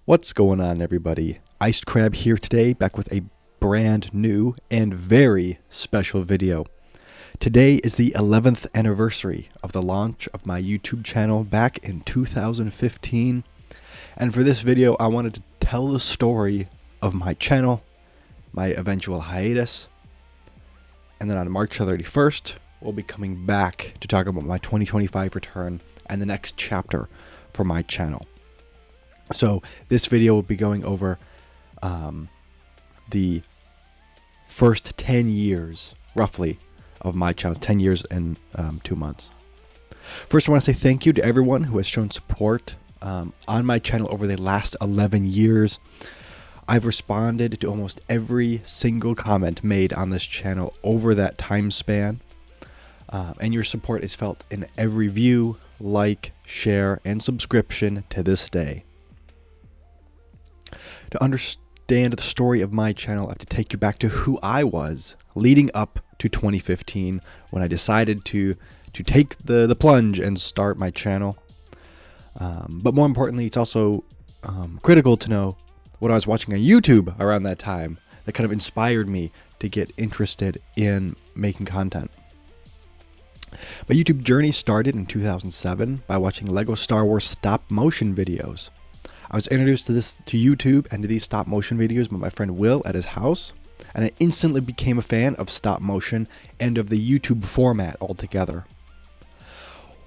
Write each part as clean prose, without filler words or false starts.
What's going on, everybody? IcedCrab here today, back with a brand new and very special video. Today is the 11th anniversary of the launch of my YouTube channel back in 2015. And for this video, I wanted to tell the story of my channel, my eventual hiatus, and then on March 31st, we'll be coming back to talk about my 2025 return and the next chapter for my channel. So this video will be going over the first 10 years, roughly, of my channel, 10 years and 2 months. First, I want to say thank you to everyone who has shown support on my channel over the last 11 years. I've responded to almost every single comment made on this channel over that time span, and your support is felt in every view, like, share, and subscription to this day. To understand the story of my channel, I have to take you back to who I was leading up to 2015 when I decided to take the plunge and start my channel. But more importantly, it's also critical to know what I was watching on YouTube around that time that kind of inspired me to get interested in making content. My YouTube journey started in 2007 by watching Lego Star Wars stop motion videos. I was introduced to YouTube and to these stop motion videos by my friend Will at his house, and I instantly became a fan of stop motion and of the YouTube format altogether.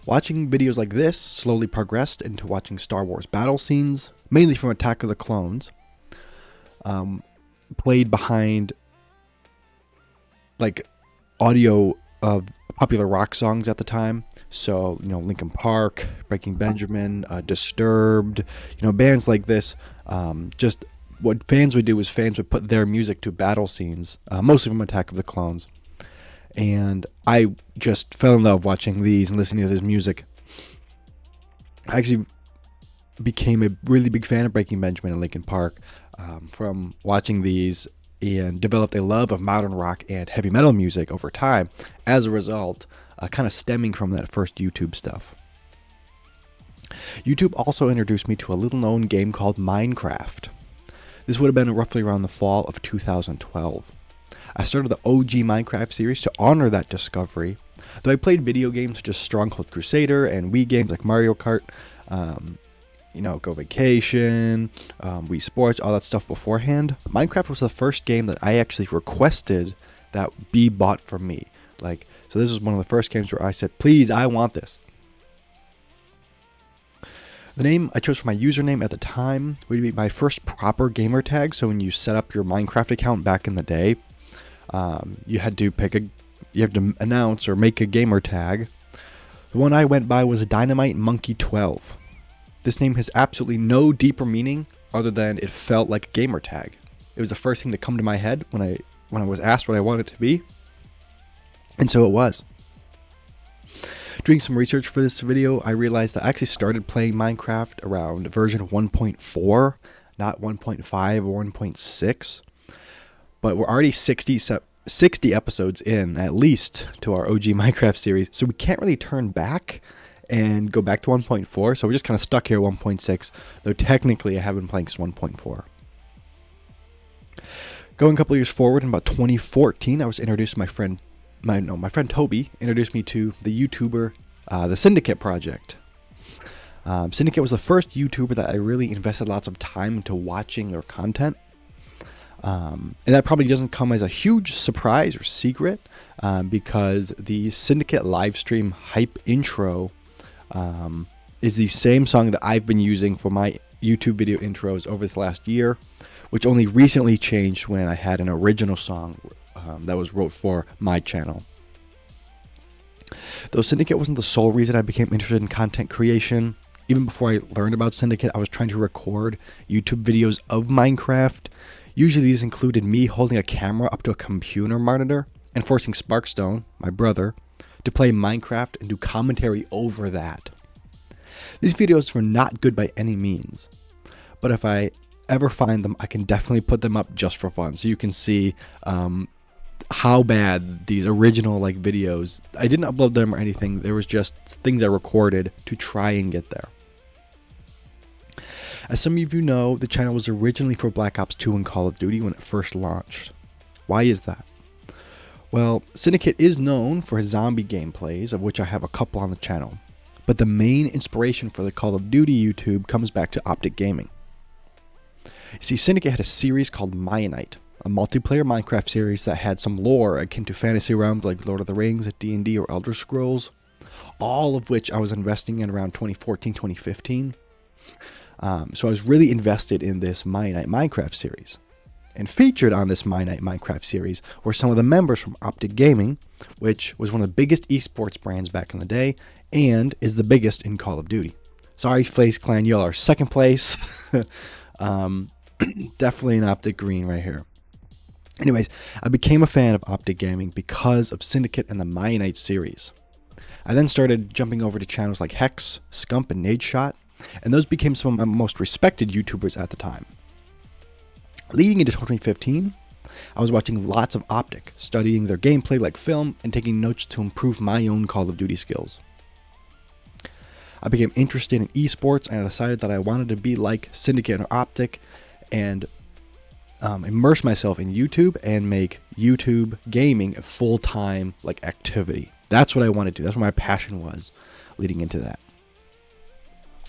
Watching videos like this slowly progressed into watching Star Wars battle scenes, mainly from Attack of the Clones, played behind like audio of popular rock songs at the time. So, Linkin Park, Breaking Benjamin, Disturbed, bands like this. Just what fans would do is fans would put their music to battle scenes, mostly from Attack of the Clones. And I just fell in love watching these and listening to this music. I actually became a really big fan of Breaking Benjamin and Linkin Park from watching these, and developed a love of modern rock and heavy metal music over time as a result, kind of stemming from that first YouTube stuff. YouTube also introduced me to a little known game called Minecraft. This would have been roughly around the fall of 2012. I started the OG Minecraft series to honor that discovery, though I played video games such as Stronghold Crusader and Wii games like Mario Kart, Go Vacation, Wii Sports, all that stuff beforehand. Minecraft was the first game that I actually requested that be bought for me. So this was one of the first games where I said, please, I want this. The name I chose for my username at the time would be my first proper gamer tag. So when you set up your Minecraft account back in the day, you had to announce or make a gamer tag. The one I went by was Dynamite Monkey 12. This name has absolutely no deeper meaning other than it felt like a gamer tag. It was the first thing to come to my head when I was asked what I wanted it to be. And so it was. Doing some research for this video, I realized that I actually started playing Minecraft around version 1.4, not 1.5 or 1.6. But we're already 60 episodes in, at least, to our OG Minecraft series, so we can't really turn back and go back to 1.4, so we're just kind of stuck here at 1.6, though technically I have been playing since 1.4. Going a couple years forward, in about 2014, I was introduced to my friend Toby introduced me to the YouTuber, the Syndicate Project. Syndicate was the first YouTuber that I really invested lots of time into watching their content. And that probably doesn't come as a huge surprise or secret, because the Syndicate livestream hype intro is the same song that I've been using for my YouTube video intros over this last year, which only recently changed when I had an original song that was wrote for my channel. Though Syndicate wasn't the sole reason I became interested in content creation, even before I learned about Syndicate, I was trying to record YouTube videos of Minecraft. Usually these included me holding a camera up to a computer monitor and forcing Sparkstone, my brother, to play Minecraft and do commentary over that. These videos were not good by any means, but if I ever find them, I can definitely put them up just for fun, so you can see how bad these original videos. I didn't upload them or anything. There was just things I recorded to try and get there. As some of you know, the channel was originally for Black Ops 2 and Call of Duty when it first launched. Why is that? Well, Syndicate is known for his zombie gameplays, of which I have a couple on the channel. But the main inspiration for the Call of Duty YouTube comes back to Optic Gaming. You see, Syndicate had a series called Myonite, a multiplayer Minecraft series that had some lore akin to fantasy realms like Lord of the Rings, D&D, or Elder Scrolls, all of which I was investing in around 2014, 2015. So I was really invested in this Myonite Minecraft series. And featured on this Myonite Minecraft series were some of the members from Optic Gaming, which was one of the biggest esports brands back in the day, and is the biggest in Call of Duty. Sorry, FaZe Clan, y'all are second place. Definitely an Optic Green right here. Anyways, I became a fan of Optic Gaming because of Syndicate and the Myonite series. I then started jumping over to channels like Hex, Scump, and Nadeshot, and those became some of my most respected YouTubers at the time. Leading into 2015, I was watching lots of Optic, studying their gameplay like film, and taking notes to improve my own Call of Duty skills. I became interested in esports, and I decided that I wanted to be like Syndicate or Optic, and immerse myself in YouTube and make YouTube gaming a full-time activity. That's what I wanted to do. That's what my passion was leading into that.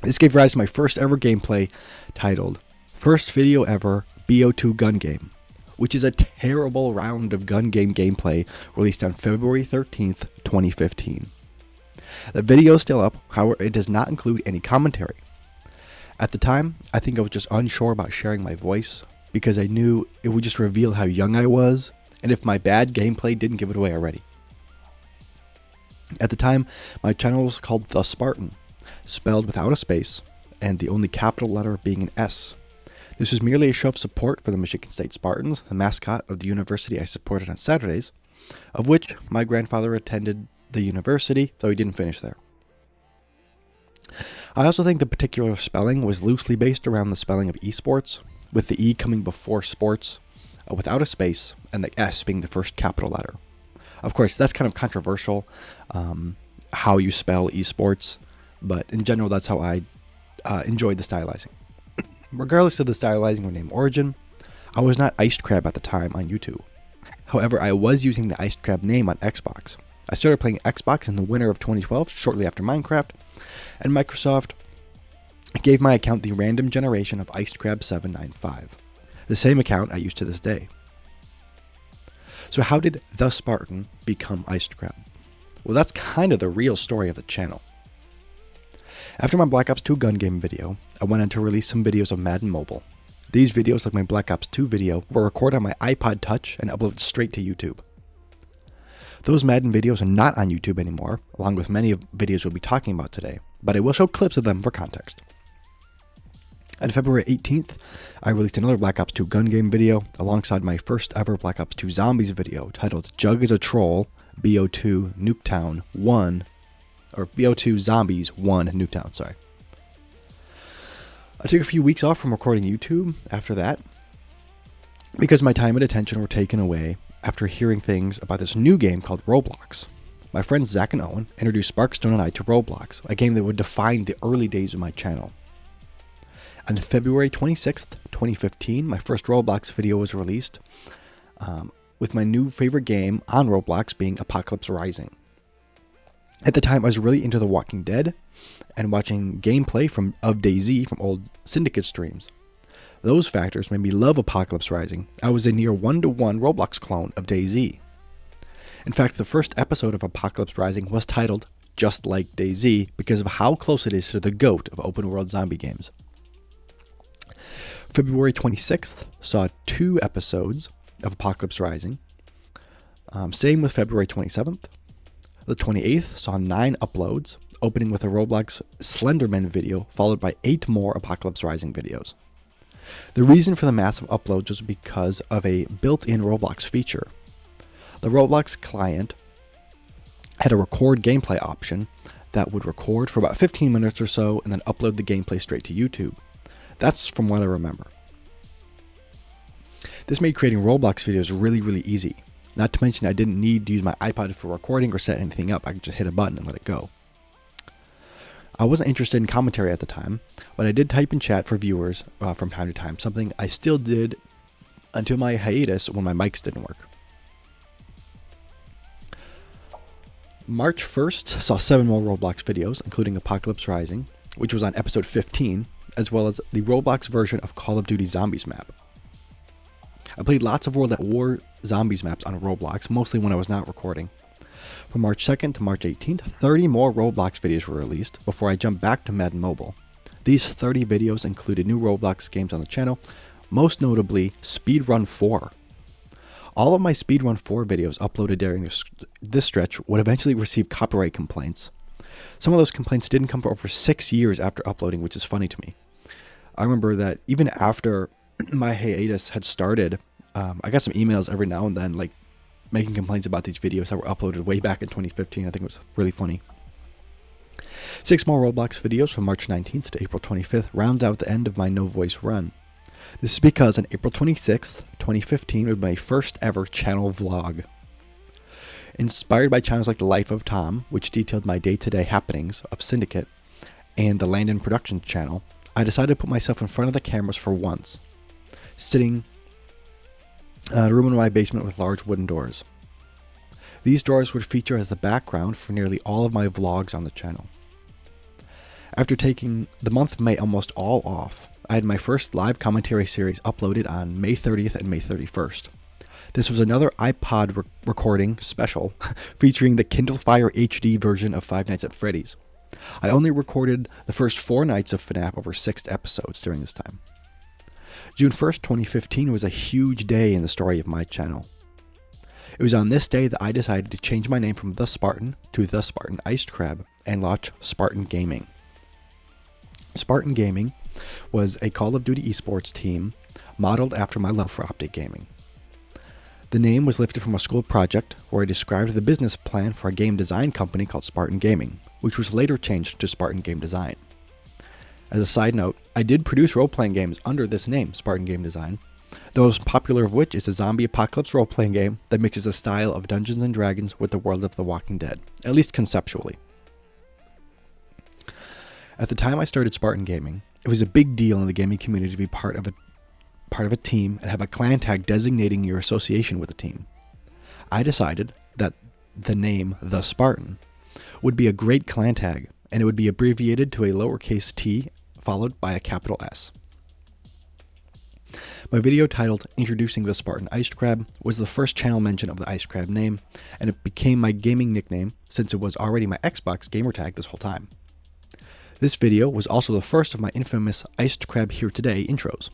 This gave rise to my first ever gameplay titled First Video Ever BO2 Gun Game, which is a terrible round of gun game gameplay released on February 13th, 2015. The video is still up, however it does not include any commentary. At the time, I think I was just unsure about sharing my voice because I knew it would just reveal how young I was and if my bad gameplay didn't give it away already. At the time, my channel was called The Spartan, spelled without a space, and the only capital letter being an S. This was merely a show of support for the Michigan State Spartans, the mascot of the university I supported on Saturdays, of which my grandfather attended the university, though he didn't finish there. I also think the particular spelling was loosely based around the spelling of esports, with the E coming before sports, without a space, and the S being the first capital letter. Of course, that's kind of controversial, how you spell esports, but in general, that's how I enjoyed the stylizing. Regardless of the stylizing or name origin, I was not IcedCrab at the time on YouTube. However, I was using the IcedCrab name on Xbox. I started playing Xbox in the winter of 2012, shortly after Minecraft, and Microsoft gave my account the random generation of IcedCrab795, the same account I use to this day. So how did The Spartan become IcedCrab? Well, that's kind of the real story of the channel. After my Black Ops 2 gun game video, I went on to release some videos of Madden Mobile. These videos, like my Black Ops 2 video, were recorded on my iPod Touch and uploaded straight to YouTube. Those Madden videos are not on YouTube anymore, along with many of the videos we'll be talking about today, but I will show clips of them for context. On February 18th, I released another Black Ops 2 gun game video alongside my first ever Black Ops 2 Zombies video titled Jug is a Troll, BO2 Nuketown 1, or BO2 Zombies 1 Nuketown, sorry. I took a few weeks off from recording YouTube after that because my time and attention were taken away after hearing things about this new game called Roblox. My friends Zach and Owen introduced Sparkstone and I to Roblox, a game that would define the early days of my channel. On February 26th, 2015, my first Roblox video was released, with my new favorite game on Roblox being Apocalypse Rising. At the time, I was really into The Walking Dead and watching gameplay of DayZ from old Syndicate streams. Those factors made me love Apocalypse Rising. I was a near one-to-one Roblox clone of DayZ. In fact, the first episode of Apocalypse Rising was titled Just Like DayZ because of how close it is to the GOAT of open-world zombie games. February 26th saw 2 episodes of Apocalypse Rising. Same with February 27th. The 28th saw 9 uploads, opening with a Roblox Slenderman video, followed by 8 more Apocalypse Rising videos. The reason for the massive uploads was because of a built-in Roblox feature. The Roblox client had a record gameplay option that would record for about 15 minutes or so and then upload the gameplay straight to YouTube. That's from what I remember. This made creating Roblox videos really, really easy. Not to mention I didn't need to use my iPod for recording or set anything up. I could just hit a button and let it go. I wasn't interested in commentary at the time, but I did type in chat for viewers from time to time, something I still did until my hiatus when my mics didn't work. March 1st saw 7 more Roblox videos, including Apocalypse Rising, which was on episode 15, as well as the Roblox version of Call of Duty Zombies map. I played lots of World at War Zombies maps on Roblox, mostly when I was not recording. From March 2nd to March 18th, 30 more Roblox videos were released before I jumped back to Madden Mobile. These 30 videos included new Roblox games on the channel, most notably Speedrun 4. All of my Speedrun 4 videos uploaded during this stretch would eventually receive copyright complaints. Some of those complaints didn't come for over 6 years after uploading, which is funny to me. I remember that even after my hiatus had started, I got some emails every now and then, like making complaints about these videos that were uploaded way back in 2015. I think it was really funny. 6 more Roblox videos from March 19th to April 25th round out the end of my no voice run. This is because on April 26th, 2015 was my first ever channel vlog. Inspired by channels like The Life of Tom, which detailed my day-to-day happenings of Syndicate, and the Landon Productions channel, I decided to put myself in front of the cameras for once, sitting in a room in my basement with large wooden doors. These doors would feature as the background for nearly all of my vlogs on the channel. After taking the month of May almost all off, I had my first live commentary series uploaded on May 30th and May 31st. This was another iPod recording special featuring the Kindle Fire HD version of Five Nights at Freddy's. I only recorded the first 4 nights of FNAF over 6 episodes during this time. June 1st, 2015 was a huge day in the story of my channel. It was on this day that I decided to change my name from The Spartan to The Spartan IcedCrab and launch Spartan Gaming. Spartan Gaming was a Call of Duty esports team modeled after my love for optic gaming. The name was lifted from a school project where I described the business plan for a game design company called Spartan Gaming, which was later changed to Spartan Game Design. As a side note, I did produce role-playing games under this name, Spartan Game Design, the most popular of which is a zombie apocalypse role-playing game that mixes the style of Dungeons & Dragons with the world of The Walking Dead, at least conceptually. At the time I started Spartan Gaming, it was a big deal in the gaming community to be part of a team and have a clan tag designating your association with the team. I decided that the name The Spartan would be a great clan tag, and it would be abbreviated to a lowercase t followed by a capital S. My video titled Introducing the Spartan IcedCrab was the first channel mention of the IcedCrab name, and it became my gaming nickname since it was already my Xbox gamertag this whole time. This video was also the first of my infamous IcedCrab Here Today intros.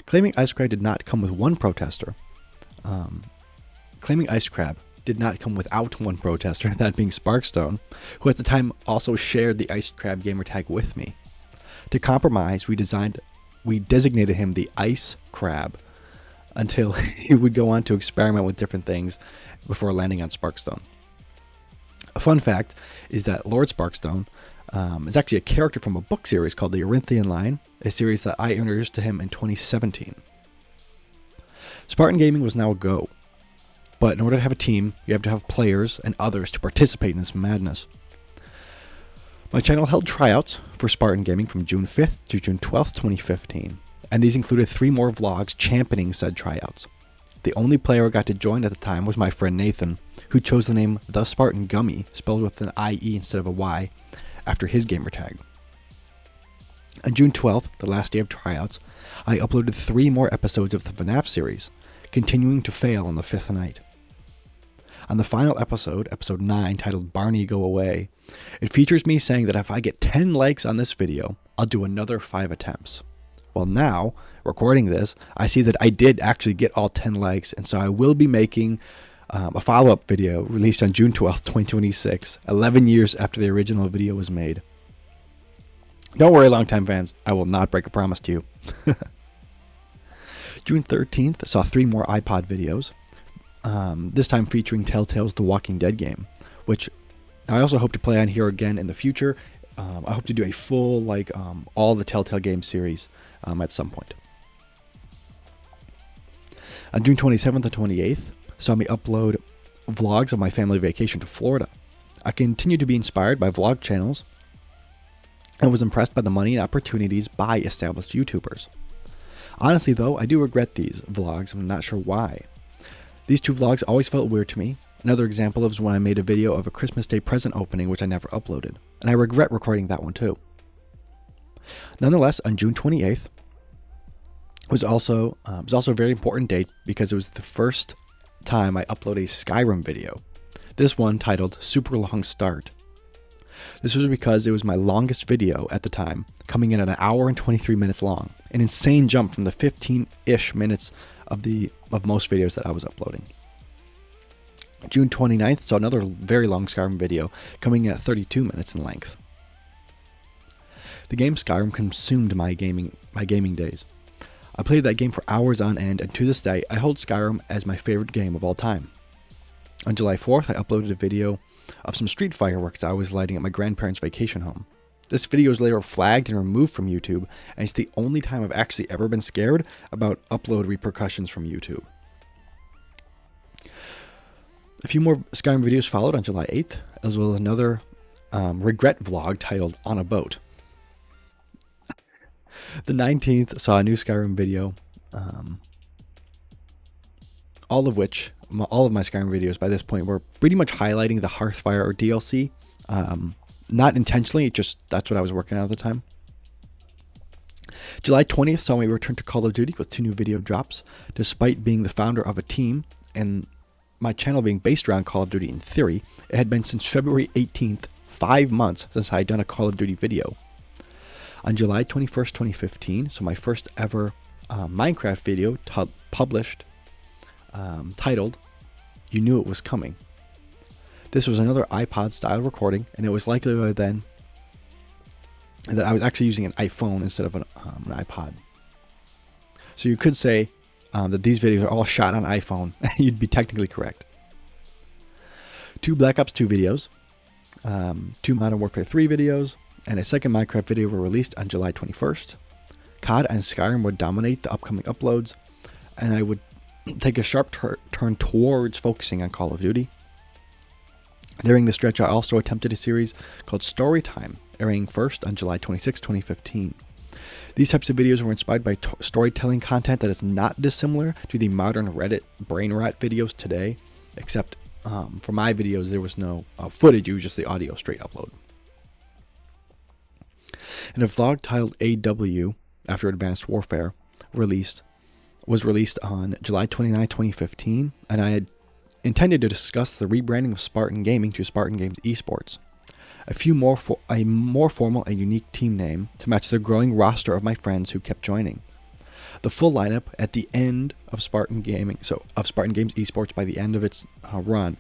Claiming IcedCrab did not come with one protester, claiming IcedCrab did not come without one protester, that being Sparkstone, who at the time also shared the IcedCrab gamertag with me. To compromise, we designated him the IcedCrab until he would go on to experiment with different things before landing on Sparkstone. A fun fact is that Lord Sparkstone is actually a character from a book series called The Arinthian Line, a series that I introduced to him in 2017. Spartan Gaming was now a go, but in order to have a team, you have to have players and others to participate in this madness. My channel held tryouts for Spartan Gaming from June 5th to June 12th, 2015, and these included 3 more vlogs championing said tryouts. The only player who got to join at the time was my friend Nathan, who chose the name The Spartan Gummy, spelled with an IE instead of a Y, after his gamertag. On June 12th, the last day of tryouts, I uploaded 3 more episodes of the FNAF series, continuing to fail on the 5th night. On the final episode, episode 9, titled Barney Go Away, it features me saying that if I get 10 likes on this video, I'll do another 5 attempts. Well, now, recording this, I see that I did actually get all 10 likes, and so I will be making a follow-up video released on June 12th, 2026, 11 years after the original video was made. Don't worry, longtime fans, I will not break a promise to you. June 13th saw 3 more iPod videos, this time featuring Telltale's The Walking Dead game, which I also hope to play on here again in the future. I hope to do a full, all the Telltale game series at some point. On June 27th and 28th, saw me upload vlogs of my family vacation to Florida. I continue to be inspired by vlog channels I was impressed by the money and opportunities by established YouTubers. Honestly though, I do regret these vlogs. I'm not sure why. These 2 vlogs always felt weird to me. Another example is when I made a video of a Christmas Day present opening, which I never uploaded. And I regret recording that one too. Nonetheless, on June 28th was also a very important date because it was the first time I uploaded a Skyrim video. This one titled Super Long Start. This was because it was my longest video at the time, coming in at 1 hour and 23 minutes long. An insane jump from the 15-ish minutes of most videos that I was uploading. June 29th saw another very long Skyrim video, coming in at 32 minutes in length. The game Skyrim consumed my gaming days. I played that game for hours on end, and to this day, I hold Skyrim as my favorite game of all time. On July 4th, I uploaded a video of some street fireworks I was lighting at my grandparents' vacation home. This video was later flagged and removed from YouTube, and it's the only time I've actually ever been scared about upload repercussions from YouTube. A few more Skyrim videos followed on July 8th, as well as another regret vlog titled On a Boat. The 19th saw a new Skyrim video, all of my Skyrim videos by this point were pretty much highlighting the Hearthfire or DLC. Not intentionally, that's what I was working on at the time. July 20th saw me return to Call of Duty with 2 new video drops. Despite being the founder of a team and my channel being based around Call of Duty in theory, it had been since February 18th, 5 months since I had done a Call of Duty video. On July 21st, 2015, so my first ever Minecraft video published, titled, You Knew It Was Coming. This was another iPod style recording, and it was likely by then that I was actually using an iPhone instead of an iPod. So you could say that these videos are all shot on iPhone, and you'd be technically correct. 2 Black Ops 2 videos, 2 Modern Warfare 3 videos, and a second Minecraft video were released on July 21st. COD and Skyrim would dominate the upcoming uploads, and I would take a sharp turn towards focusing on Call of Duty. During this stretch, I also attempted a series called Storytime, airing first on July 26, 2015. These types of videos were inspired by storytelling content that is not dissimilar to the modern Reddit brain rot videos today, except for my videos there was no footage, it was just the audio straight upload. And a vlog titled AW, After Advanced Warfare, was released on July 29, 2015, and I had intended to discuss the rebranding of Spartan Gaming to Spartan Games Esports. A more formal and unique team name to match the growing roster of my friends who kept joining. The full lineup at the end of Spartan Games Esports by the end of its run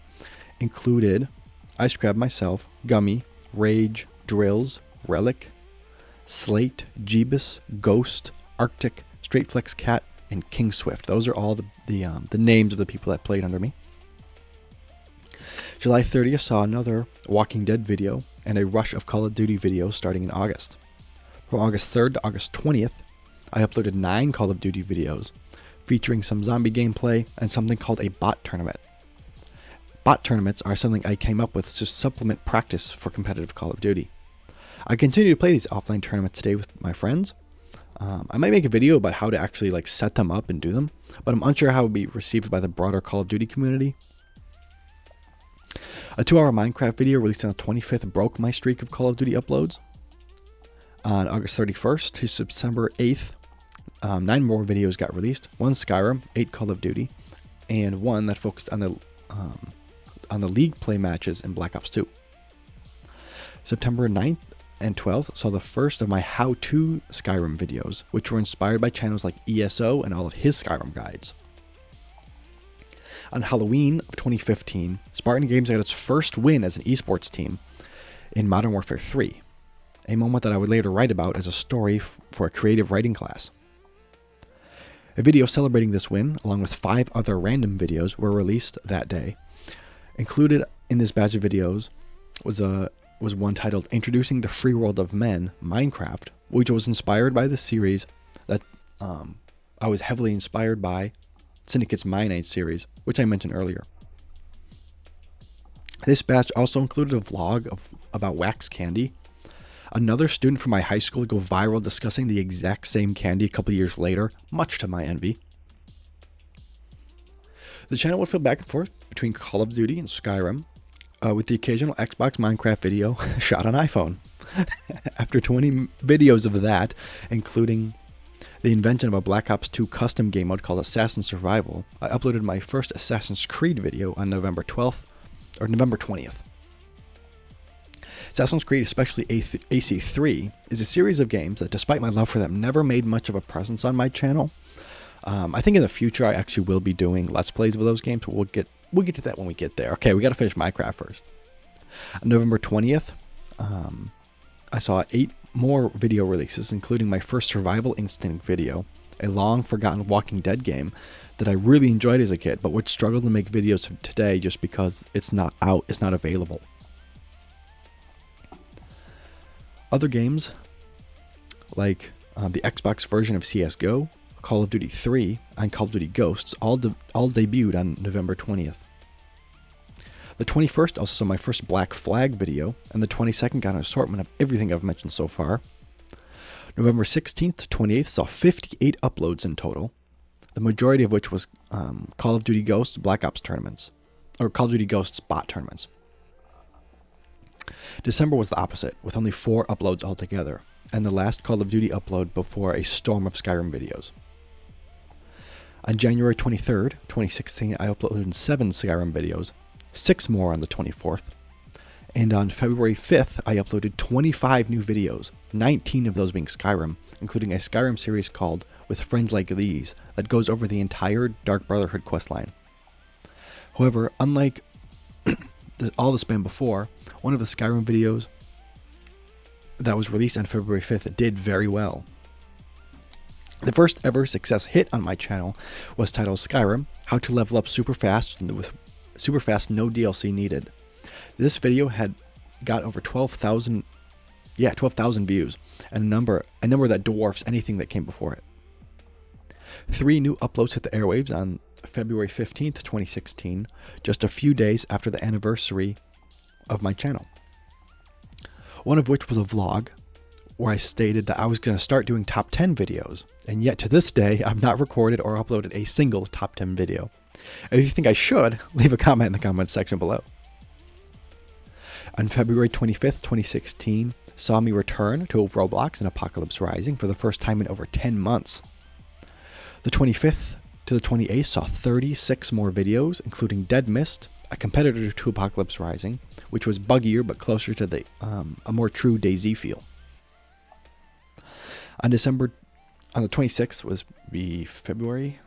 included IcedCrab, myself, Gummy, Rage, Drills, Relic, Slate, Jeebus, Ghost, Arctic, Straightflex Cat, and King Swift. Those are all the names of the people that played under me. July 30th saw another Walking Dead video and a rush of Call of Duty videos starting in August. From August 3rd to August 20th, I uploaded 9 Call of Duty videos featuring some zombie gameplay and something called a bot tournament. Bot tournaments are something I came up with to supplement practice for competitive Call of Duty. I continue to play these offline tournaments today with my friends. I might make a video about how to actually set them up and do them, but I'm unsure how it would be received by the broader Call of Duty community. A 2-hour Minecraft video released on the 25th broke my streak of Call of Duty uploads. On August 31st to September 8th, 9 more videos got released. 1 Skyrim, 8 Call of Duty, and 1 that focused on the League play matches in Black Ops 2. September 9th and 12th saw the first of my how-to Skyrim videos, which were inspired by channels like ESO and all of his Skyrim guides. On Halloween of 2015, Spartan Games got its first win as an esports team in Modern Warfare 3, a moment that I would later write about as a story for a creative writing class. A video celebrating this win, along with 5 other random videos, were released that day. Included in this batch of videos was one titled Introducing the Free World of Men, Minecraft, which was inspired by the series that I was heavily inspired by, Syndicate's Mine Age series, which I mentioned earlier. This batch also included a vlog about wax candy, Another student from my high school would go viral discussing the exact same candy a couple years later, much to my envy. The channel would flip back and forth between Call of Duty and Skyrim, with the occasional Xbox Minecraft video shot on iPhone. After 20 videos of that, including the invention of a Black Ops 2 custom game mode called Assassin Survival, I uploaded my first Assassin's Creed video on November 20th. Assassin's Creed, especially AC3, is a series of games that, despite my love for them, never made much of a presence on my channel. I think in the future I actually will be doing Let's Plays of those games, but we'll get to that when we get there. Okay, we got to finish Minecraft first. On November 20th, I saw 8 more video releases, including my first Survival Instinct video, a long-forgotten Walking Dead game that I really enjoyed as a kid, but would struggle to make videos of today just because it's not out, it's not available. Other games, like the Xbox version of CSGO, Call of Duty 3, and Call of Duty Ghosts, all debuted on November 20th. The 21st also saw my first Black Flag video, and the 22nd got an assortment of everything I've mentioned so far. November 16th to 28th saw 58 uploads in total, the majority of which was Call of Duty Ghosts Black Ops tournaments, or Call of Duty Ghosts bot tournaments. December was the opposite, with only 4 uploads altogether, and the last Call of Duty upload before a storm of Skyrim videos. On January 23rd, 2016, I uploaded 7 Skyrim videos, 6 more on the 24th, and on February 5th, I uploaded 25 new videos, 19 of those being Skyrim, including a Skyrim series called With Friends Like These that goes over the entire Dark Brotherhood questline. However, unlike all the spam before, one of the Skyrim videos that was released on February 5th did very well. The first ever success hit on my channel was titled Skyrim, How to Level Up Super Fast with Super Fast No DLC Needed. This video had got over 12,000 views, and a number that dwarfs anything that came before it. 3 new uploads hit the airwaves on February 15th, 2016, just a few days after the anniversary of my channel. One of which was a vlog where I stated that I was going to start doing top 10 videos, and yet to this day I've not recorded or uploaded a single top 10 video. If you think I should, leave a comment in the comments section below. On February 25th, 2016, saw me return to Roblox and Apocalypse Rising for the first time in over 10 months. The 25th to the 28th saw 36 more videos, including Dead Mist, a competitor to Apocalypse Rising, which was buggier but closer to the a more true DayZ feel. On the 26th was the February.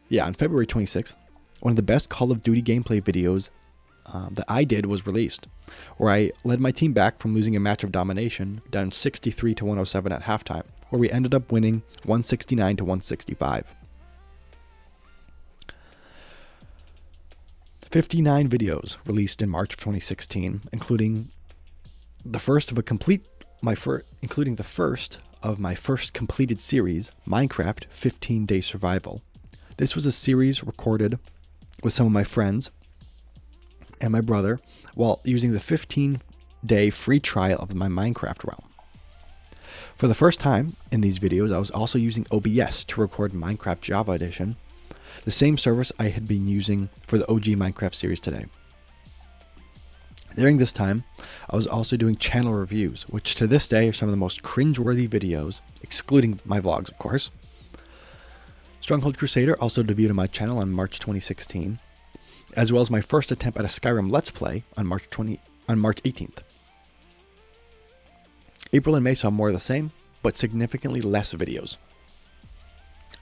Yeah, on February 26th, one of the best Call of Duty gameplay videos that I did was released, where I led my team back from losing a match of domination, down 63 to 107 at halftime, where we ended up winning 169 to 165. 59 videos released in March of 2016, including the first of my first completed series, Minecraft 15-Day Survival. This was a series recorded with some of my friends and my brother while using the 15-day free trial of my Minecraft realm. For the first time in these videos, I was also using OBS to record Minecraft Java Edition, the same service I had been using for the OG Minecraft series today. During this time, I was also doing channel reviews, which to this day are some of the most cringeworthy videos, excluding my vlogs, of course. Stronghold Crusader also debuted on my channel on March 2016, as well as my first attempt at a Skyrim Let's Play on March 18th. April and May saw more of the same, but significantly less videos.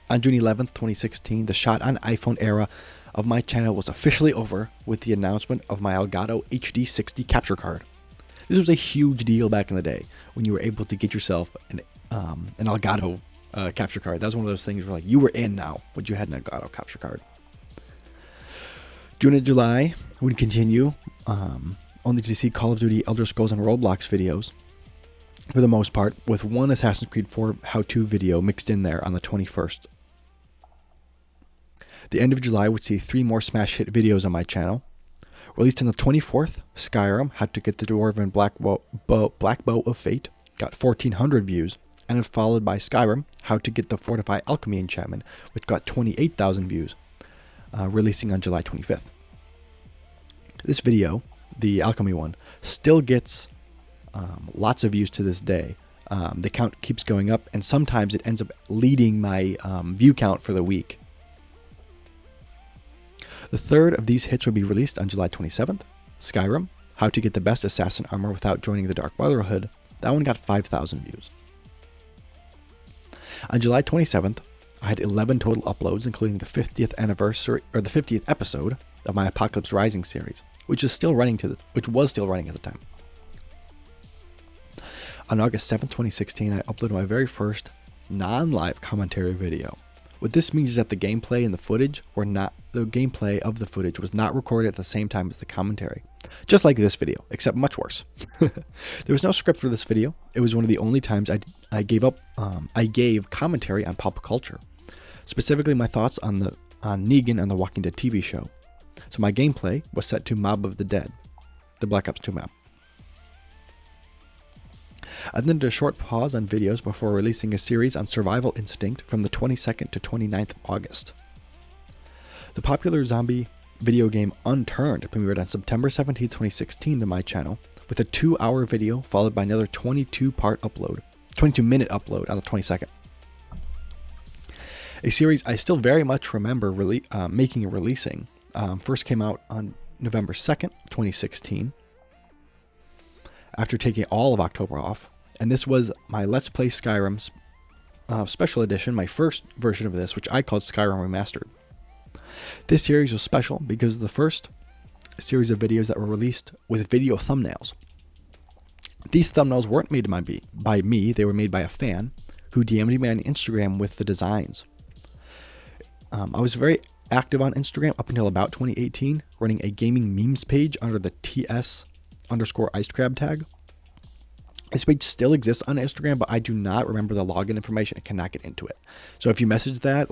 On June 11th, 2016, the shot on iPhone era of my channel was officially over with the announcement of my Elgato HD 60 capture card. This was a huge deal back in the day when you were able to get yourself an Elgato capture card. That was one of those things where like you were in now when you had an Elgato capture card. June and July would continue only to see Call of Duty, Elder Scrolls, and Roblox videos for the most part, with one Assassin's Creed 4 how-to video mixed in there on the 21st. The end of July would see 3 more smash hit videos on my channel. Released on the 24th, Skyrim, How to Get the Dwarven Black Bow of Fate. got 1,400 views, and then followed by Skyrim, How to Get the Fortify Alchemy Enchantment, which got 28,000 views, releasing on July 25th. This video, the alchemy one, still gets lots of views to this day. The count keeps going up, and sometimes it ends up leading my view count for the week. The third of these hits will be released on July 27th. Skyrim, How to Get the Best Assassin Armor Without Joining the Dark Brotherhood. That one got 5,000 views. On July 27th, I had 11 total uploads, including the 50th anniversary or the 50th episode of my Apocalypse Rising series, which was still running at the time. On August 7th, 2016, I uploaded my very first non-live commentary video. What this means is that the gameplay and the gameplay of the footage was not recorded at the same time as the commentary. Just like this video, except much worse. There was no script for this video. It was one of the only times I gave commentary on pop culture, specifically my thoughts on Negan and the Walking Dead TV show. So my gameplay was set to Mob of the Dead, the Black Ops 2 map. I then did a short pause on videos before releasing a series on Survival Instinct from the 22nd to 29th of August. The popular zombie video game Unturned premiered on September 17, 2016 to my channel, with a 2-hour video followed by another 22-minute upload on the 22nd. A series I still very much remember making and releasing first came out on November 2nd, 2016, after taking all of October off, and this was my Let's Play Skyrim special edition, my first version of this, which I called Skyrim Remastered. This series was special because of the first series of videos that were released with video thumbnails. These thumbnails weren't made by me, they were made by a fan who DM'd me on Instagram with the designs. I was very active on Instagram up until about 2018, running a gaming memes page under the TS_IcedCrab tag. This page still exists on Instagram, but I do not remember the login information. I cannot get into it. So if you message that,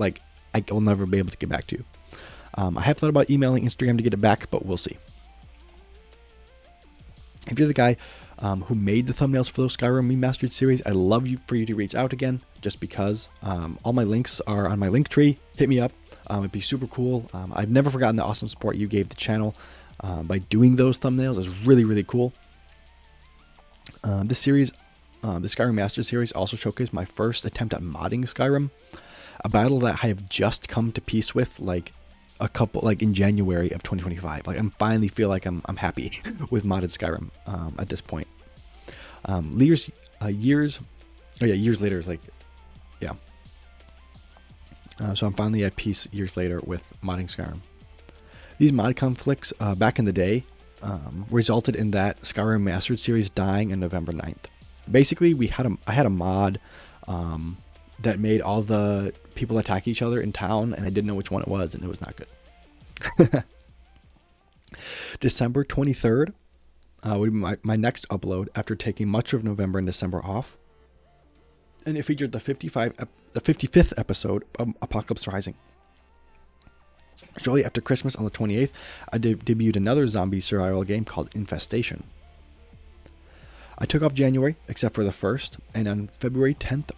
I will never be able to get back to you. I have thought about emailing Instagram to get it back, but we'll see. If you're the guy who made the thumbnails for those Skyrim Remastered series, I'd love for you to reach out again, just because all my links are on my link tree. Hit me up. It'd be super cool. I've never forgotten the awesome support you gave the channel by doing those thumbnails. It was really, really cool. This series, the Skyrim Master series, also showcased my first attempt at modding Skyrim, a battle that I have just come to peace with, in January of 2025. I finally feel like I'm happy with modded Skyrim at this point. Years later, so I'm finally at peace years later with modding Skyrim. These mod conflicts back in the day resulted in that Skyrim Mastered series dying on November 9th. Basically, I had a mod that made all the people attack each other in town, and I didn't know which one it was, and it was not good. December 23rd would be my next upload after taking much of November and December off, and it featured the 55th episode of Apocalypse Rising. Shortly after Christmas on the 28th, I debuted another zombie survival game called Infestation. I took off January, except for the 1st, and on February 10th,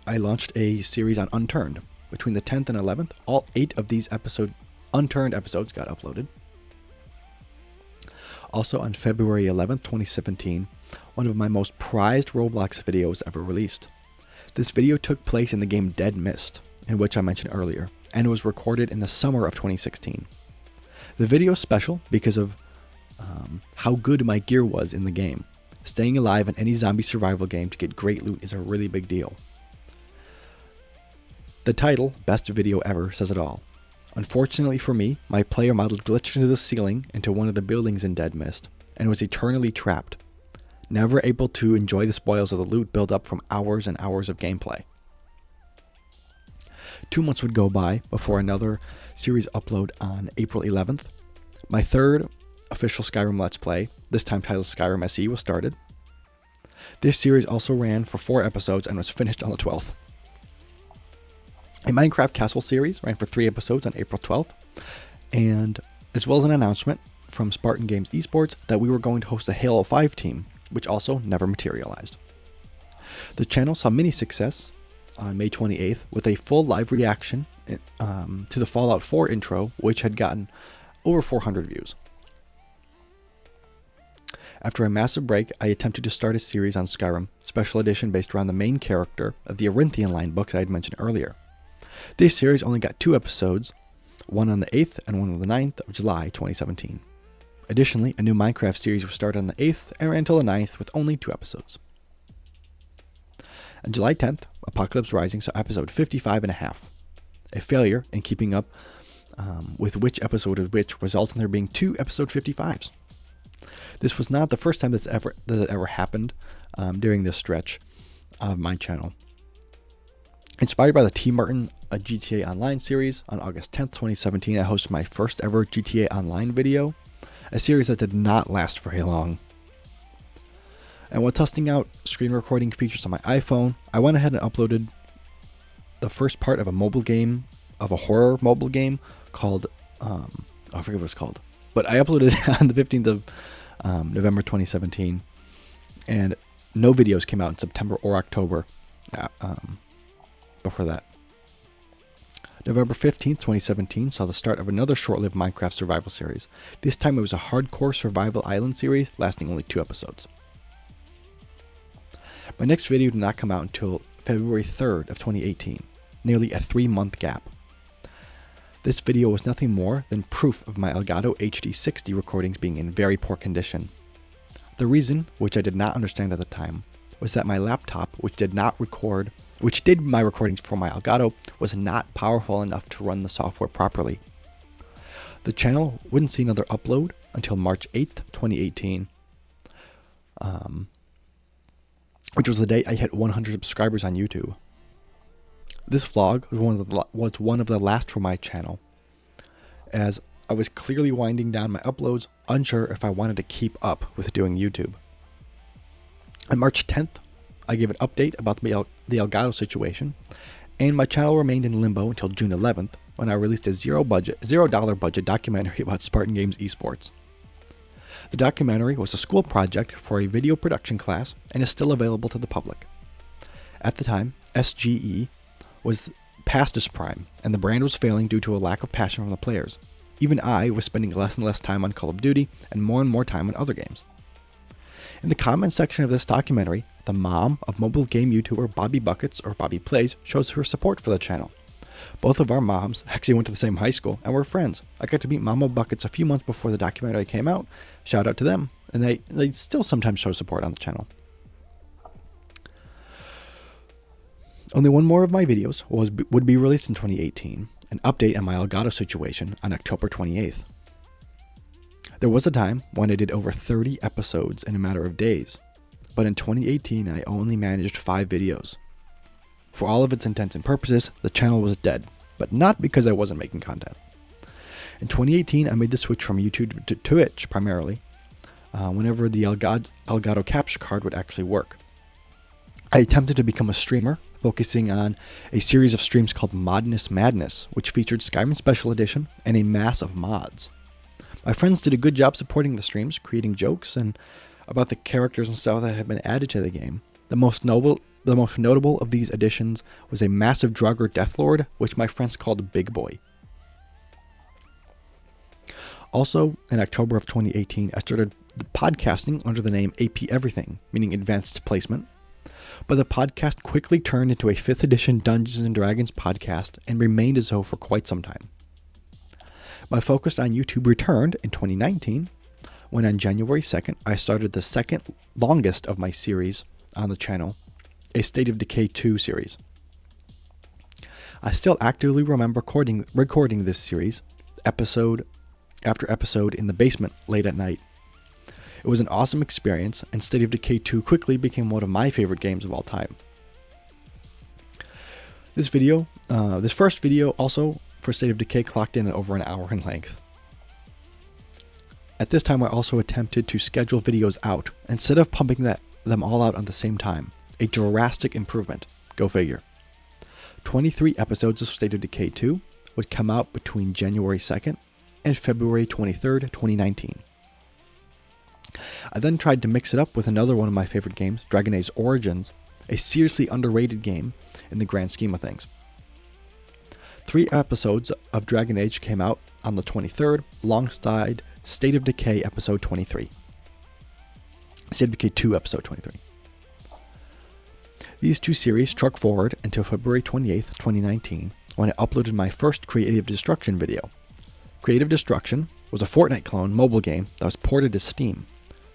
I launched a series on Unturned. Between the 10th and 11th, all 8 of these Unturned episodes got uploaded. Also on February 11th, 2017, one of my most prized Roblox videos ever released. This video took place in the game Dead Mist, in which I mentioned earlier, and it was recorded in the summer of 2016. The video is special because of how good my gear was in the game. Staying alive in any zombie survival game to get great loot is a really big deal. The title, Best Video Ever, says it all. Unfortunately for me, my player model glitched into the ceiling into one of the buildings in Dead Mist, and was eternally trapped, never able to enjoy the spoils of the loot built up from hours and hours of gameplay. 2 months would go by before another series upload on April 11th. My third official Skyrim Let's Play, this time titled Skyrim SE, was started. This series also ran for 4 episodes and was finished on the 12th. A Minecraft Castle series ran for 3 episodes on April 12th, and as well as an announcement from Spartan Games Esports that we were going to host a Halo 5 team, which also never materialized. The channel saw mini success on May 28th with a full live reaction to the Fallout 4 intro, which had gotten over 400 views. After a massive break, I attempted to start a series on Skyrim, special edition based around the main character of the Arinthian line books I had mentioned earlier. This series only got 2 episodes, one on the 8th and one on the 9th of July 2017. Additionally, a new Minecraft series was started on the 8th and ran until the 9th with only 2 episodes. On July 10th, Apocalypse Rising saw episode 55 and a half. A failure in keeping up with which episode of which resulted in there being 2 episode 55s. This was not the first time that it ever happened during this stretch of my channel. Inspired by the T. Martin GTA Online series, on August 10th, 2017, I hosted my first ever GTA Online video, a series that did not last very long. And while testing out screen recording features on my iPhone, I went ahead and uploaded the first part of a horror mobile game called, I forget what it's called, but I uploaded it on the 15th of November 2017, and no videos came out in September or October before that. November 15th, 2017 saw the start of another short-lived Minecraft survival series. This time it was a hardcore survival island series lasting only 2 episodes. My next video did not come out until February 3rd of 2018, nearly a 3-month gap. This video was nothing more than proof of my Elgato HD60 recordings being in very poor condition. The reason, which I did not understand at the time, was that my laptop, which did my recordings for my Elgato, was not powerful enough to run the software properly. The channel wouldn't see another upload until March 8th, 2018, which was the day I hit 100 subscribers on YouTube. This vlog was one of the last for my channel, as I was clearly winding down my uploads, unsure if I wanted to keep up with doing YouTube. On March 10th, I gave an update about the Elgato situation, and my channel remained in limbo until June 11th, when I released a $0 budget documentary about Spartan Games esports. The documentary was a school project for a video production class and is still available to the public. At the time, SGE was past its prime, and the brand was failing due to a lack of passion from the players. Even I was spending less and less time on Call of Duty and more time on other games. In the comment section of this documentary, the mom of mobile game YouTuber Bobby Buckets, or Bobby Plays, shows her support for the channel. Both of our moms actually went to the same high school and were friends. I got to meet Mama Buckets a few months before the documentary came out. Shout out to them, and they still sometimes show support on the channel. Only one more of my videos would be released in 2018, an update on my Elgato situation on October 28th. There was a time when I did over 30 episodes in a matter of days, but in 2018 I only managed 5 videos. For all of its intents and purposes, the channel was dead, but not because I wasn't making content. In 2018, I made the switch from YouTube to Twitch primarily, whenever the Elgato capture card would actually work. I attempted to become a streamer, focusing on a series of streams called Modness Madness, which featured Skyrim Special Edition and a mass of mods. My friends did a good job supporting the streams, creating jokes and about the characters and stuff that had been added to the game. The most notable of these additions was a massive Draugr Deathlord, which my friends called Big Boy. Also, in October of 2018, I started podcasting under the name AP Everything, meaning Advanced Placement. But the podcast quickly turned into a 5th edition Dungeons & Dragons podcast and remained as so for quite some time. My focus on YouTube returned in 2019, when on January 2nd, I started the second longest of my series on the channel, a State of Decay 2 series. I still actively remember recording this series, episode after episode, in the basement late at night. It was an awesome experience, and State of Decay 2 quickly became one of my favorite games of all time. This first video also for State of Decay clocked in at over an hour in length. At this time, I also attempted to schedule videos out instead of pumping them all out at the same time. A drastic improvement. Go figure. 23 episodes of State of Decay 2 would come out between January 2nd and February 23rd, 2019. I then tried to mix it up with another one of my favorite games, Dragon Age Origins, a seriously underrated game in the grand scheme of things. 3 episodes of Dragon Age came out on the 23rd, alongside State of Decay episode 23. State of Decay 2 episode 23. These 2 series truck forward until February 28th, 2019, when I uploaded my first Creative Destruction video. Creative Destruction was a Fortnite clone mobile game that was ported to Steam.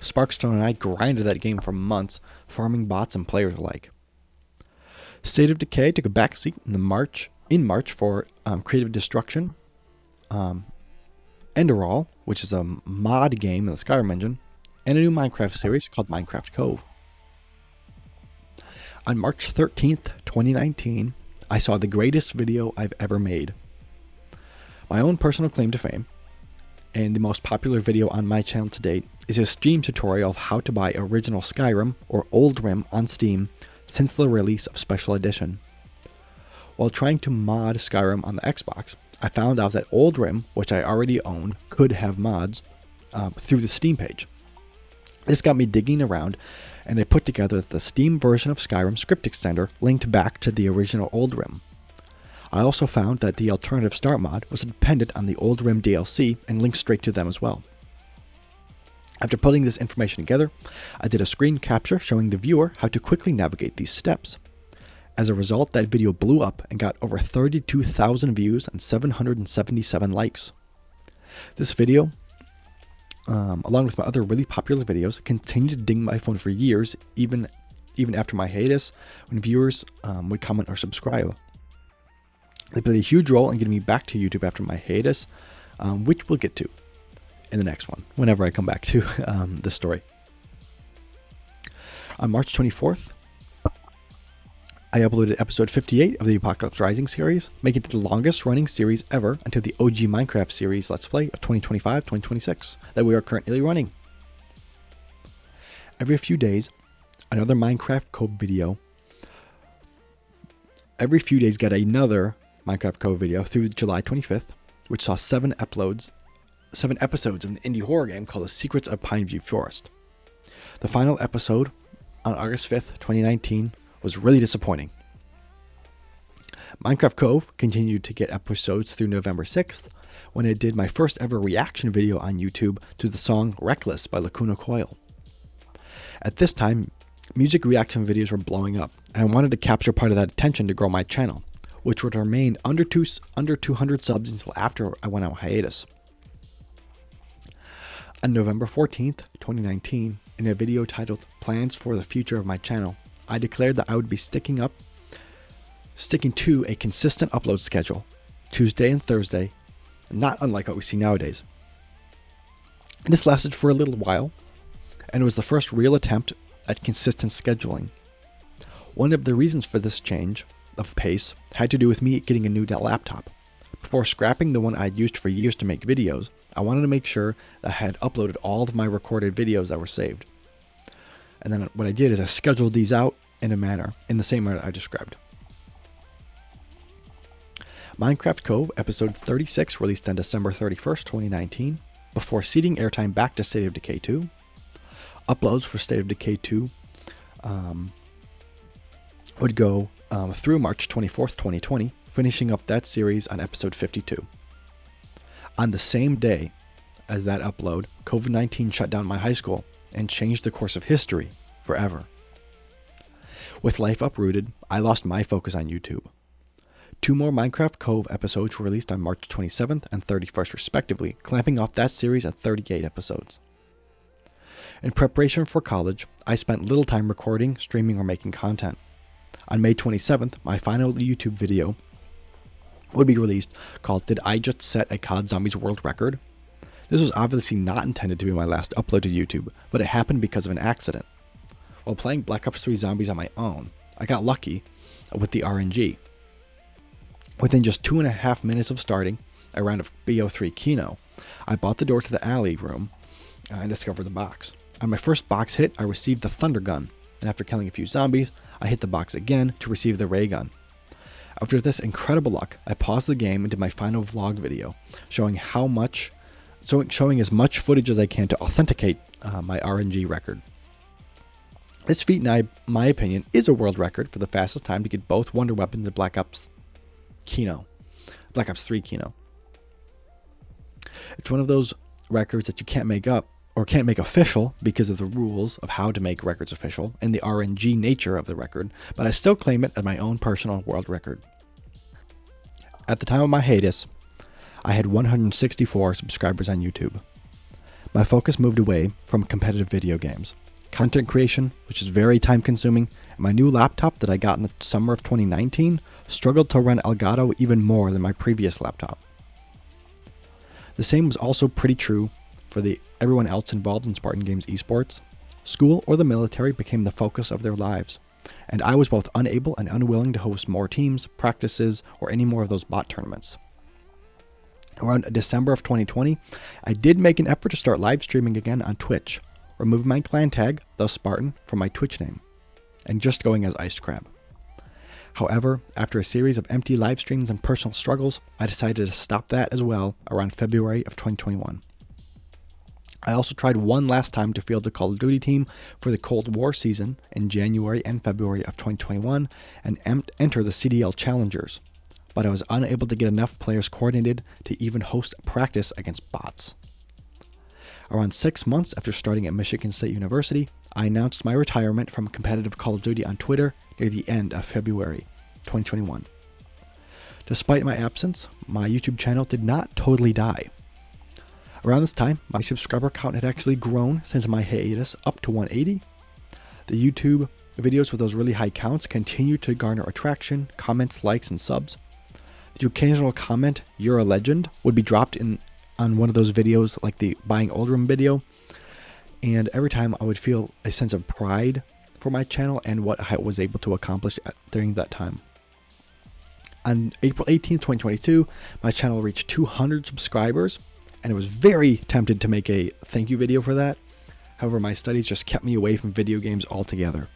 Sparkstone and I grinded that game for months, farming bots and players alike. State of Decay took a backseat in March for Creative Destruction, Enderall, which is a mod game in the Skyrim engine, and a new Minecraft series called Minecraft Cove. On March 13th, 2019, I saw the greatest video I've ever made. My own personal claim to fame, and the most popular video on my channel to date, is a Steam tutorial of how to buy original Skyrim or Old Rim on Steam since the release of Special Edition. While trying to mod Skyrim on the Xbox, I found out that Old Rim, which I already own, could have mods through the Steam page. This got me digging around, and I put together the Steam version of Skyrim script extender linked back to the original Old Rim. I also found that the alternative start mod was dependent on the Old Rim DLC and linked straight to them as well. After putting this information together, I did a screen capture showing the viewer how to quickly navigate these steps. As a result, that video blew up and got over 32,000 views and 777 likes. This video, along with my other really popular videos, continued to ding my phone for years, even after my hiatus, when viewers would comment or subscribe. They played a huge role in getting me back to YouTube after my hiatus, which we'll get to in the next one, whenever I come back to this story. On March 24th, I uploaded episode 58 of the Apocalypse Rising series, making it the longest running series ever until the OG Minecraft series Let's Play of 2025-2026 that we are currently running. Every few days, another Minecraft Cove video. Every few days got another Minecraft Cove video through July 25th, which saw 7 episodes of an indie horror game called The Secrets of Pineview Forest. The final episode on August 5th, 2019 was really disappointing. Minecraft Cove continued to get episodes through November 6th, when I did my first ever reaction video on YouTube to the song Reckless by Lacuna Coil. At this time, music reaction videos were blowing up, and I wanted to capture part of that attention to grow my channel, which would remain under 200 subs until after I went on hiatus. On November 14th, 2019, in a video titled Plans for the Future of My Channel, I declared that I would be sticking to a consistent upload schedule, Tuesday and Thursday, not unlike what we see nowadays. This lasted for a little while, and it was the first real attempt at consistent scheduling. One of the reasons for this change of pace had to do with me getting a new laptop. Before scrapping the one I'd used for years to make videos, I wanted to make sure that I had uploaded all of my recorded videos that were saved. And then what I did is I scheduled these out in the same manner I described. Minecraft Cove episode 36 released on December 31st, 2019, before ceding airtime back to State of Decay 2. Uploads for State of Decay 2 would go through March 24th, 2020, finishing up that series on episode 52. On the same day as that upload, COVID-19 shut down my high school and changed the course of history forever. With life uprooted, I lost my focus on YouTube. 2 more Minecraft Cove episodes were released on March 27th and 31st respectively, clamping off that series at 38 episodes. In preparation for college, I spent little time recording, streaming, or making content. On May 27th, my final YouTube video would be released called Did I Just Set a COD Zombies World Record? This was obviously not intended to be my last upload to YouTube, but it happened because of an accident. While playing Black Ops 3 Zombies on my own, I got lucky with the RNG. Within just 2.5 minutes of starting a round of BO3 Kino, I bought the door to the alley room and discovered the box. On my first box hit, I received the Thunder Gun, and after killing a few zombies, I hit the box again to receive the Ray Gun. After this incredible luck, I paused the game and did my final vlog video, showing as much footage as I can to authenticate my RNG record. This feat, in my opinion, is a world record for the fastest time to get both wonder weapons in Black Ops 3 Kino. It's one of those records that you can't make up or can't make official because of the rules of how to make records official and the RNG nature of the record, but I still claim it as my own personal world record. At the time of my hiatus, I had 164 subscribers on YouTube. My focus moved away from competitive video games, content creation, which is very time consuming, and my new laptop that I got in the summer of 2019 struggled to run Elgato even more than my previous laptop. The same was also pretty true for everyone else involved in Spartan Games esports. School or the military became the focus of their lives, and I was both unable and unwilling to host more teams, practices, or any more of those bot tournaments. Around December of 2020, I did make an effort to start live streaming again on Twitch, removing my clan tag, the Spartan, from my Twitch name, and just going as IcedCrab. However, after a series of empty live streams and personal struggles, I decided to stop that as well around February of 2021. I also tried one last time to field a Call of Duty team for the Cold War season in January and February of 2021 and enter the CDL Challengers, but I was unable to get enough players coordinated to even host a practice against bots. Around 6 months after starting at Michigan State University, I announced my retirement from competitive Call of Duty on Twitter near the end of February 2021. Despite my absence, my YouTube channel did not totally die. Around this time, my subscriber count had actually grown since my hiatus up to 180. The YouTube videos with those really high counts continued to garner attraction, comments, likes, and subs. The occasional comment, "You're a legend," would be dropped on one of those videos like the Buying Oldham video, and every time I would feel a sense of pride for my channel and what I was able to accomplish during that time. On April 18th, 2022, my channel reached 200 subscribers, and I was very tempted to make a thank you video for that. However, my studies just kept me away from video games altogether.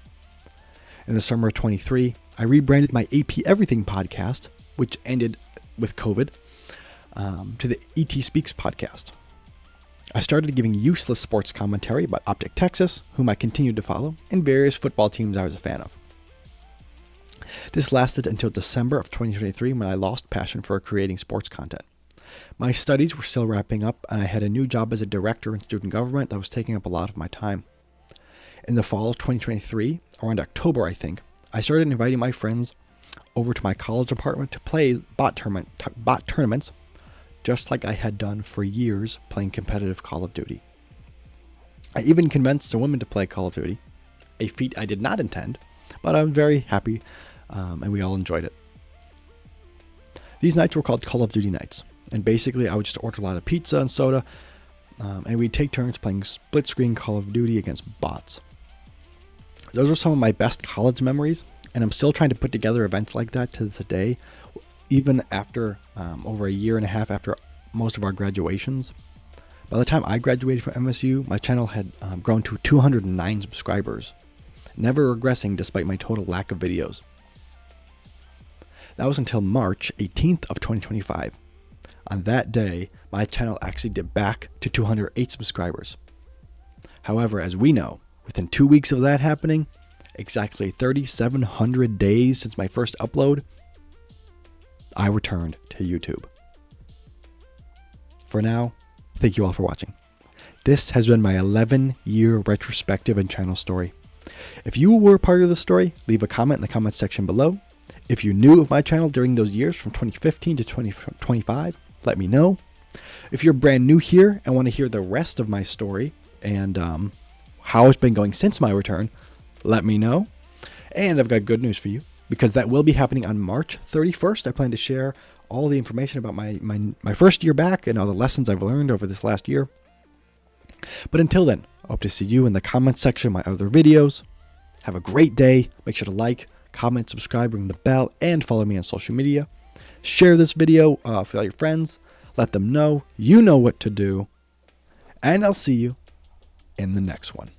In the summer of 23, I rebranded my AP Everything podcast, which ended with COVID, to the ET Speaks podcast. I started giving useless sports commentary about Optic Texas, whom I continued to follow, and various football teams I was a fan of. This lasted until December of 2023 when I lost passion for creating sports content. My studies were still wrapping up, and I had a new job as a director in student government that was taking up a lot of my time. In the fall of 2023, around October I think, I started inviting my friends over to my college apartment to play bot tournaments, just like I had done for years playing competitive Call of Duty. I even convinced a woman to play Call of Duty, a feat I did not intend, but I'm very happy, and we all enjoyed it. These nights were called Call of Duty nights, and basically I would just order a lot of pizza and soda, and we'd take turns playing split-screen Call of Duty against bots. Those are some of my best college memories, and I'm still trying to put together events like that to this day, even after over a year and a half after most of our graduations. By the time I graduated from MSU, my channel had grown to 209 subscribers, never regressing despite my total lack of videos. That was until March 18th of 2025. On that day, my channel actually dipped back to 208 subscribers. However, as we know, within 2 weeks of that happening, exactly 3,700 days since my first upload, I returned to YouTube. For now, thank you all for watching. This has been my 11-year retrospective and channel story. If you were part of the story, leave a comment in the comment section below. If you're new of my channel during those years from 2015 to 2025, let me know. If you're brand new here and want to hear the rest of my story and how it's been going since my return, let me know. And I've got good news for you, because that will be happening on March 31st. I plan to share all the information about my first year back and all the lessons I've learned over this last year. But until then, I hope to see you in the comment section of my other videos. Have a great day. Make sure to like, comment, subscribe, ring the bell, and follow me on social media. Share this video with all your friends. Let them know you know what to do. And I'll see you in the next one.